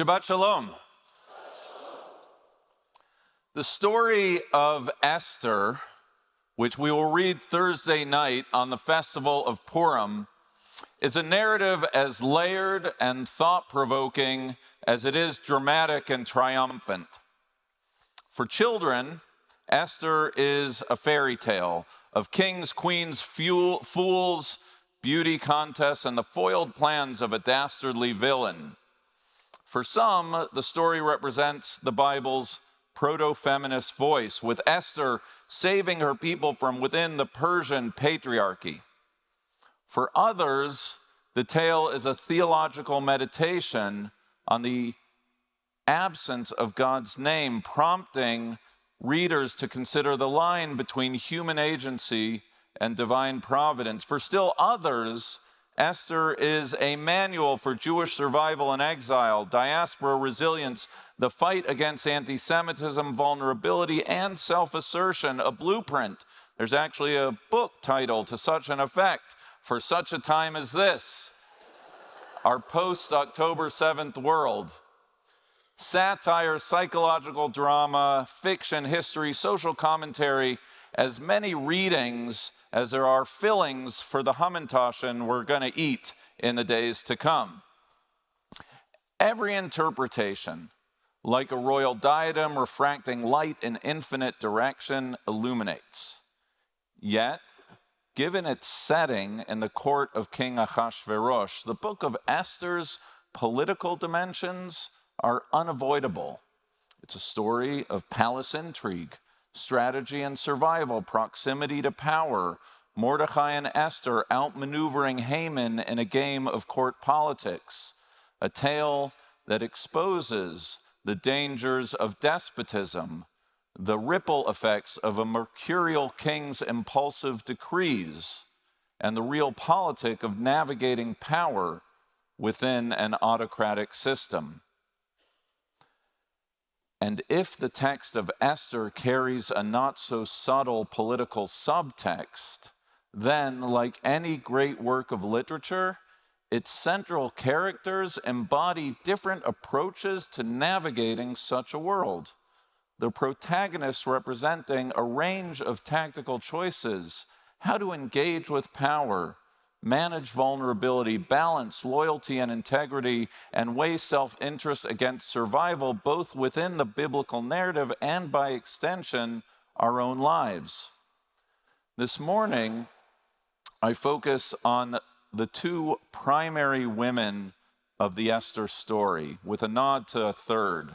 Shabbat Shalom. The story of Esther, which we will read Thursday night on the festival of Purim, is a narrative as layered and thought-provoking as it is dramatic and triumphant. For children, Esther is a fairy tale of kings, queens, fools, beauty contests, and the foiled plans of a dastardly villain. For some, the story represents the Bible's proto-feminist voice, with Esther saving her people from within the Persian patriarchy. For others, the tale is a theological meditation on the absence of God's name, prompting readers to consider the line between human agency and divine providence. For still others, Esther is a manual for Jewish survival in exile, diaspora resilience, the fight against anti-Semitism, vulnerability, and self-assertion, a blueprint. There's actually a book title to such an effect, For Such a Time as This, Our Post-October 7th World. Satire, psychological drama, fiction, history, social commentary, as many readings as there are fillings for the Hamantaschen we're going to eat in the days to come. Every interpretation, like a royal diadem refracting light in infinite direction, illuminates. Yet, given its setting in the court of King Ahasuerus, the book of Esther's political dimensions are unavoidable. It's a story of palace intrigue, strategy and survival, proximity to power, Mordecai and Esther outmaneuvering Haman in a game of court politics, a tale that exposes the dangers of despotism, the ripple effects of a mercurial king's impulsive decrees, and the real politic of navigating power within an autocratic system. And if the text of Esther carries a not-so-subtle political subtext, then, like any great work of literature, its central characters embody different approaches to navigating such a world. The protagonists representing a range of tactical choices, how to engage with power, manage vulnerability, balance loyalty and integrity, and weigh self-interest against survival, both within the biblical narrative and, by extension, our own lives. This morning, I focus on the two primary women of the Esther story, with a nod to a third,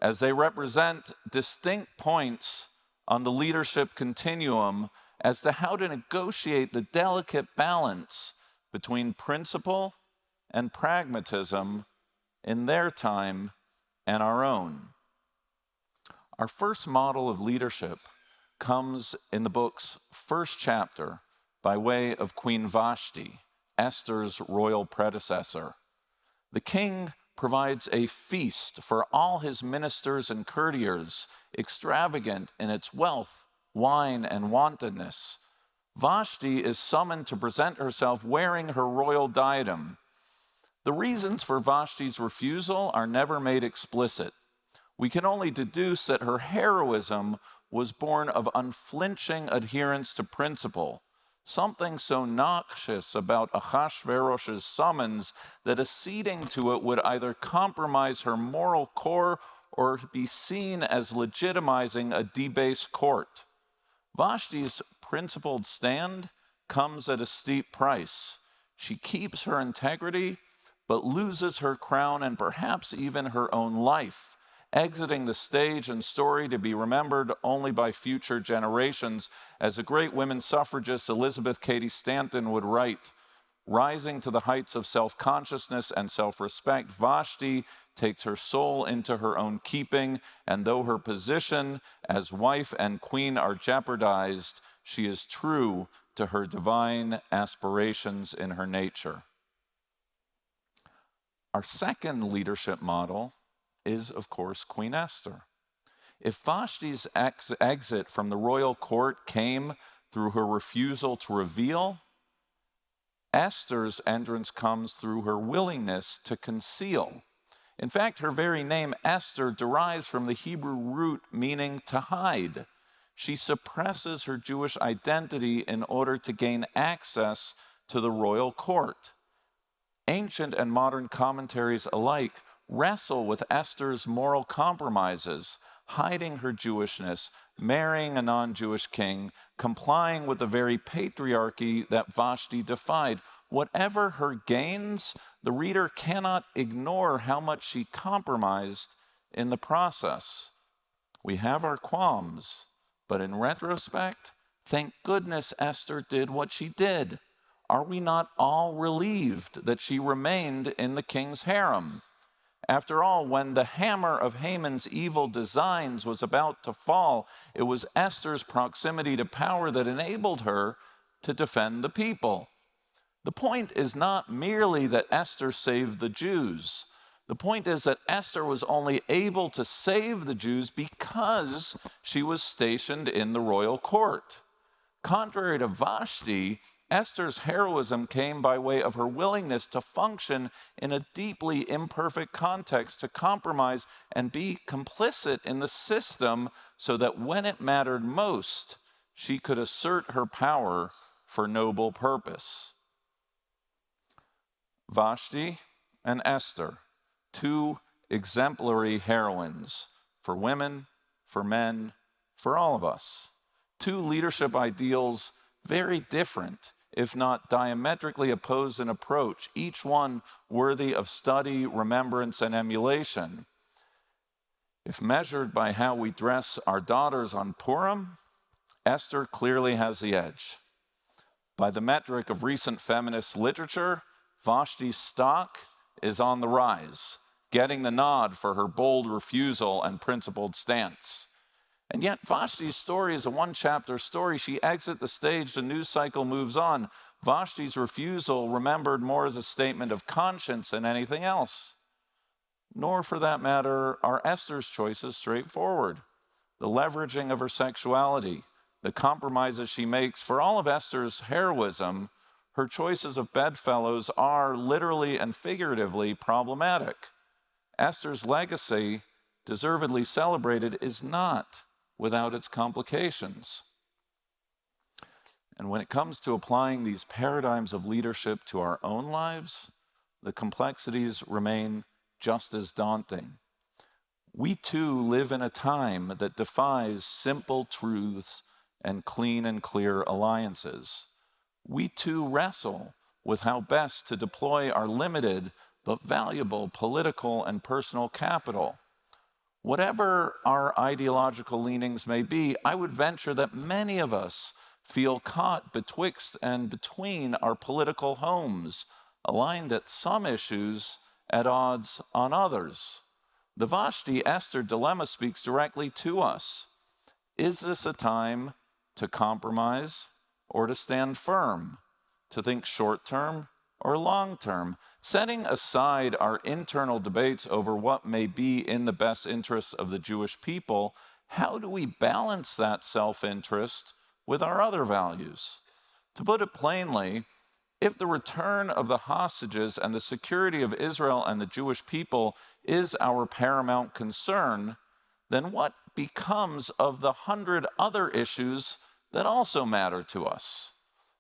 as they represent distinct points on the leadership continuum as to how to negotiate the delicate balance between principle and pragmatism in their time and our own. Our first model of leadership comes in the book's first chapter by way of Queen Vashti, Esther's royal predecessor. The king provides a feast for all his ministers and courtiers, extravagant in its wealth, wine, and wantonness. Vashti is summoned to present herself wearing her royal diadem. The reasons for Vashti's refusal are never made explicit. We can only deduce that her heroism was born of unflinching adherence to principle, something so noxious about Ahasuerus' summons that acceding to it would either compromise her moral core or be seen as legitimizing a debased court. Vashti's principled stand comes at a steep price. She keeps her integrity, but loses her crown and perhaps even her own life, exiting the stage and story to be remembered only by future generations. As the great women suffragist Elizabeth Cady Stanton would write, rising to the heights of self-consciousness and self-respect, Vashti takes her soul into her own keeping, and though her position as wife and queen are jeopardized, she is true to her divine aspirations in her nature. Our second leadership model is, of course, Queen Esther. If Vashti's exit from the royal court came through her refusal to reveal, Esther's entrance comes through her willingness to conceal. In fact, her very name, Esther, derives from the Hebrew root meaning to hide. She suppresses her Jewish identity in order to gain access to the royal court. Ancient and modern commentaries alike wrestle with Esther's moral compromises, hiding her Jewishness, marrying a non-Jewish king, complying with the very patriarchy that Vashti defied. Whatever her gains, the reader cannot ignore how much she compromised in the process. We have our qualms, but in retrospect, thank goodness Esther did what she did. Are we not all relieved that she remained in the king's harem? After all, when the hammer of Haman's evil designs was about to fall, it was Esther's proximity to power that enabled her to defend the people. The point is not merely that Esther saved the Jews. The point is that Esther was only able to save the Jews because she was stationed in the royal court. Contrary to Vashti, Esther's heroism came by way of her willingness to function in a deeply imperfect context, to compromise and be complicit in the system so that when it mattered most, she could assert her power for noble purpose. Vashti and Esther, two exemplary heroines for women, for men, for all of us. Two leadership ideals very different, if not diametrically opposed in approach, each one worthy of study, remembrance, and emulation. If measured by how we dress our daughters on Purim, Esther clearly has the edge. By the metric of recent feminist literature, Vashti's stock is on the rise, getting the nod for her bold refusal and principled stance. And yet Vashti's story is a one-chapter story. She exits the stage, the news cycle moves on. Vashti's refusal remembered more as a statement of conscience than anything else. Nor, for that matter, are Esther's choices straightforward. The leveraging of her sexuality, the compromises she makes, for all of Esther's heroism, her choices of bedfellows are literally and figuratively problematic. Esther's legacy, deservedly celebrated, is not without its complications. And when it comes to applying these paradigms of leadership to our own lives, the complexities remain just as daunting. We too live in a time that defies simple truths and clean and clear alliances. We too wrestle with how best to deploy our limited but valuable political and personal capital. Whatever our ideological leanings may be, I would venture that many of us feel caught betwixt and between our political homes, aligned at some issues, at odds on others. The Vashti-Esther dilemma speaks directly to us. Is this a time to compromise or to stand firm, to think short-term or long-term? Setting aside our internal debates over what may be in the best interests of the Jewish people, how do we balance that self-interest with our other values? To put it plainly, if the return of the hostages and the security of Israel and the Jewish people is our paramount concern, then what becomes of the 100 other issues that also matter to us?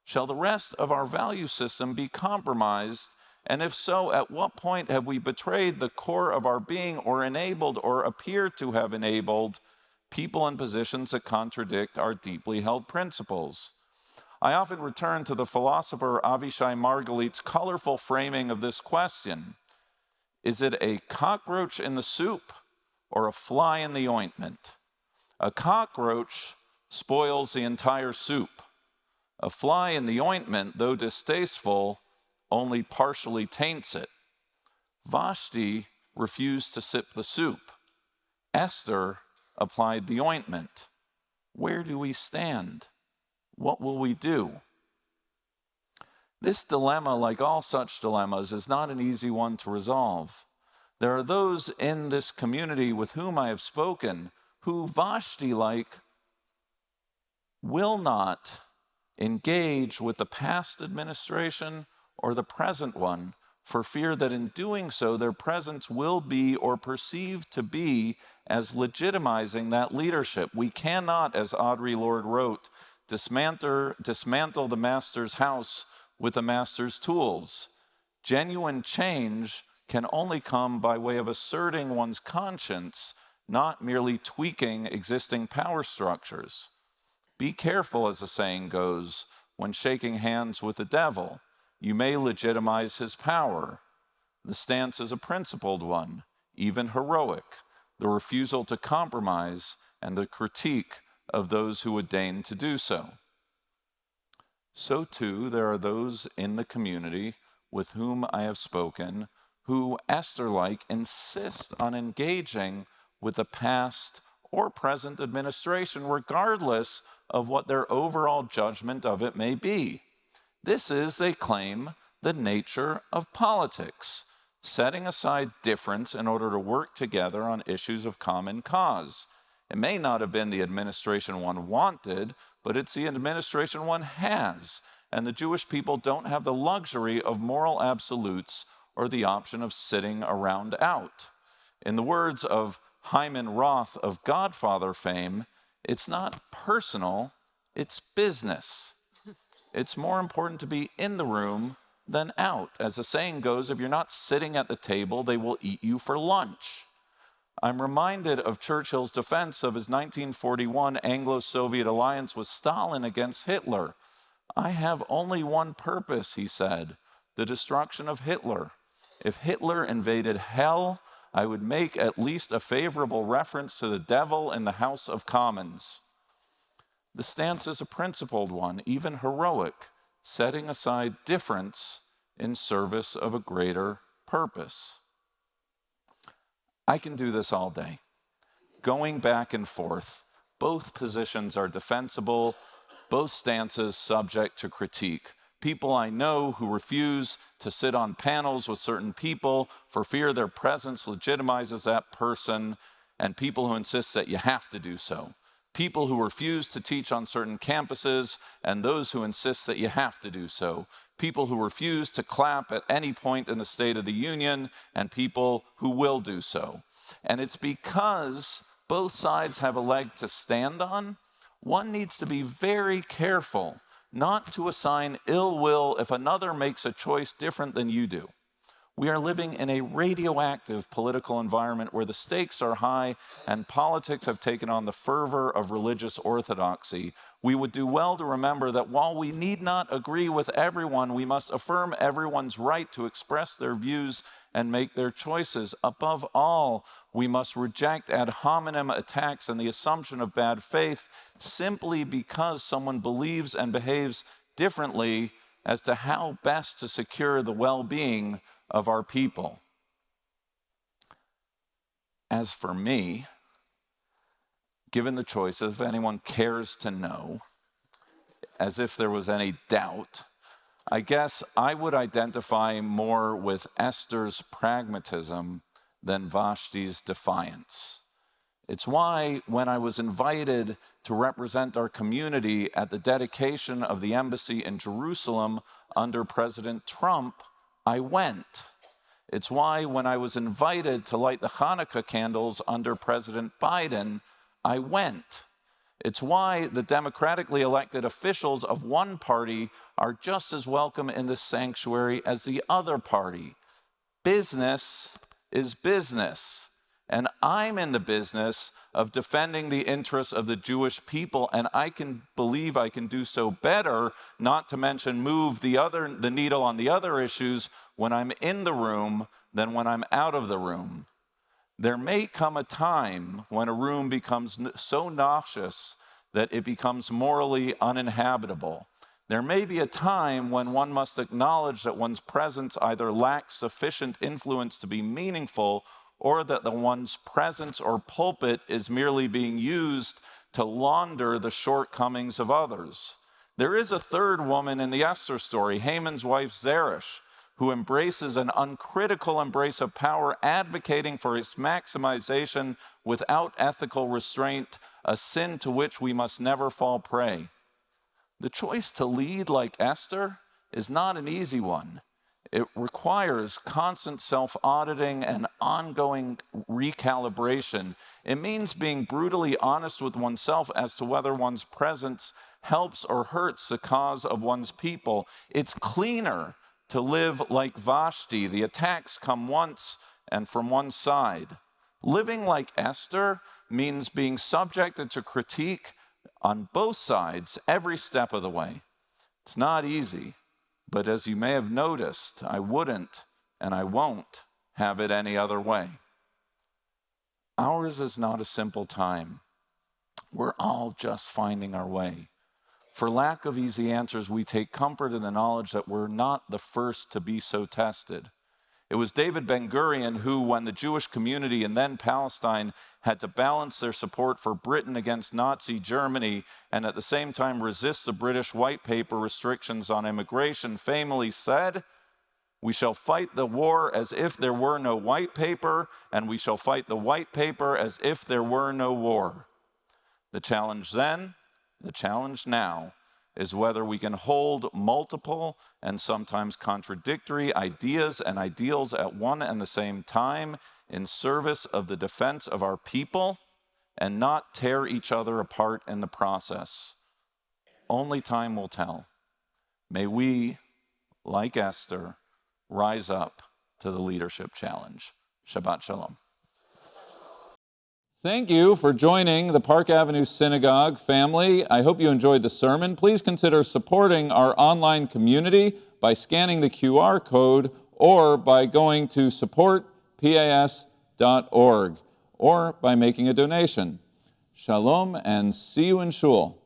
Shall the rest of our value system be compromised? And if so, at what point have we betrayed the core of our being or enabled or appear to have enabled people in positions that contradict our deeply held principles? I often return to the philosopher Avishai Margalit's colorful framing of this question. Is it a cockroach in the soup or a fly in the ointment? A cockroach spoils the entire soup. A fly in the ointment, though distasteful, only partially taints it. Vashti refused to sip the soup. Esther applied the ointment. Where do we stand? What will we do? This dilemma, like all such dilemmas, is not an easy one to resolve. There are those in this community with whom I have spoken who, Vashti-like, will not engage with the past administration or the present one for fear that in doing so their presence will be or perceived to be as legitimizing that leadership. We cannot, as Audre Lorde wrote, dismantle the master's house with the master's tools. Genuine change can only come by way of asserting one's conscience, not merely tweaking existing power structures. Be careful, as the saying goes, when shaking hands with the devil. You may legitimize his power. The stance is a principled one, even heroic, the refusal to compromise and the critique of those who would deign to do so. So too, there are those in the community with whom I have spoken who, Esther-like, insist on engaging with the past or present administration, regardless of what their overall judgment of it may be. This is, they claim, the nature of politics, setting aside difference in order to work together on issues of common cause. It may not have been the administration one wanted, but it's the administration one has, and the Jewish people don't have the luxury of moral absolutes or the option of sitting around out. In the words of Hyman Roth of Godfather fame, it's not personal, it's business. It's more important to be in the room than out. As the saying goes, if you're not sitting at the table, they will eat you for lunch. I'm reminded of Churchill's defense of his 1941 Anglo-Soviet alliance with Stalin against Hitler. I have only one purpose, he said, the destruction of Hitler. If Hitler invaded hell, I would make at least a favorable reference to the devil in the House of Commons. The stance is a principled one, even heroic, setting aside difference in service of a greater purpose. I can do this all day, going back and forth. Both positions are defensible, both stances subject to critique. People I know who refuse to sit on panels with certain people for fear their presence legitimizes that person, and people who insist that you have to do so. People who refuse to teach on certain campuses, and those who insist that you have to do so. People who refuse to clap at any point in the State of the Union, and people who will do so. And it's because both sides have a leg to stand on, one needs to be very careful not to assign ill will if another makes a choice different than you do. We are living in a radioactive political environment where the stakes are high and politics have taken on the fervor of religious orthodoxy. We would do well to remember that while we need not agree with everyone, we must affirm everyone's right to express their views and make their choices. Above all, we must reject ad hominem attacks and the assumption of bad faith simply because someone believes and behaves differently as to how best to secure the well-being of our people. As for me, given the choice, if anyone cares to know, as if there was any doubt, I guess I would identify more with Esther's pragmatism than Vashti's defiance. It's why when I was invited to represent our community at the dedication of the embassy in Jerusalem under President Trump, I went. It's why when I was invited to light the Hanukkah candles under President Biden, I went. It's why the democratically elected officials of one party are just as welcome in this sanctuary as the other party. Business is business. And I'm in the business of defending the interests of the Jewish people, and I can believe I can do so better, not to mention move the needle on the other issues when I'm in the room than when I'm out of the room. There may come a time when a room becomes so noxious that it becomes morally uninhabitable. There may be a time when one must acknowledge that one's presence either lacks sufficient influence to be meaningful, or that one's presence or pulpit is merely being used to launder the shortcomings of others. There is a third woman in the Esther story, Haman's wife Zeresh, who embraces an uncritical embrace of power, advocating for its maximization without ethical restraint, a sin to which we must never fall prey. The choice to lead like Esther is not an easy one. It requires constant self-auditing and ongoing recalibration. It means being brutally honest with oneself as to whether one's presence helps or hurts the cause of one's people. It's cleaner to live like Vashti. The attacks come once and from one side. Living like Esther means being subjected to critique on both sides every step of the way. It's not easy, but as you may have noticed, I wouldn't and I won't have it any other way. Ours is not a simple time. We're all just finding our way. For lack of easy answers, we take comfort in the knowledge that we're not the first to be so tested. It was David Ben-Gurion who, when the Jewish community and then Palestine had to balance their support for Britain against Nazi Germany and at the same time resist the British white paper restrictions on immigration, famously said, "We shall fight the war as if there were no white paper, and we shall fight the white paper as if there were no war." The challenge then, the challenge now, is whether we can hold multiple and sometimes contradictory ideas and ideals at one and the same time in service of the defense of our people and not tear each other apart in the process. Only time will tell. May we, like Esther, rise up to the leadership challenge. Shabbat Shalom. Thank you for joining the Park Avenue Synagogue family. I hope you enjoyed the sermon. Please consider supporting our online community by scanning the QR code or by going to supportpas.org or by making a donation. Shalom and see you in Shul.